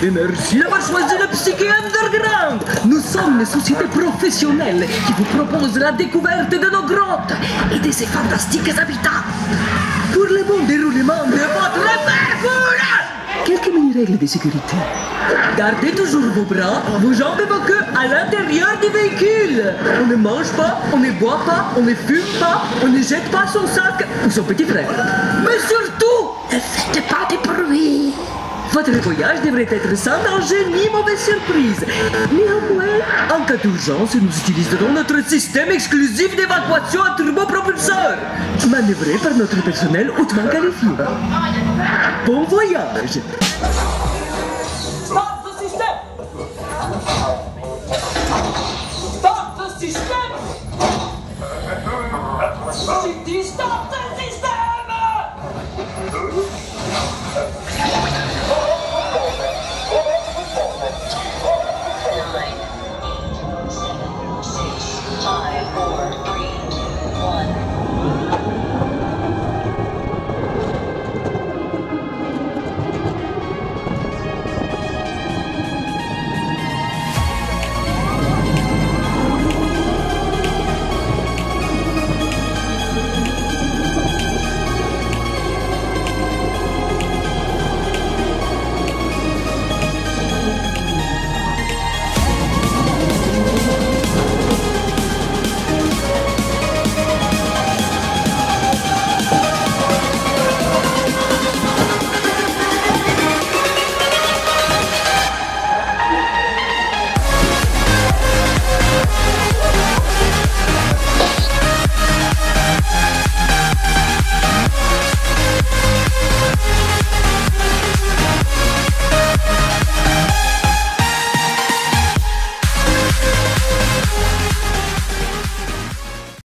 Et merci d'avoir choisi le Psyke Underground. Nous sommes une société professionnelle qui vous propose la découverte de nos grottes et de ces fantastiques habitats. Pour le bon déroulement de votre parcours, quelques mini-règles de sécurité. Gardez toujours vos bras, vos jambes et vos queues à l'intérieur du véhicule. On ne mange pas, on ne boit pas, on ne fume pas, on ne jette pas son sac ou son petit frère. Mais surtout, ne faites pas de bruit. Votre voyage devrait être sans danger ni mauvaise surprise. Néanmoins, en cas d'urgence, nous utiliserons notre système exclusif d'évacuation à turbopropulseur, manœuvré par notre personnel hautement qualifié. Bon voyage! Stop the system! Stop the system! J'ai dit stop the system!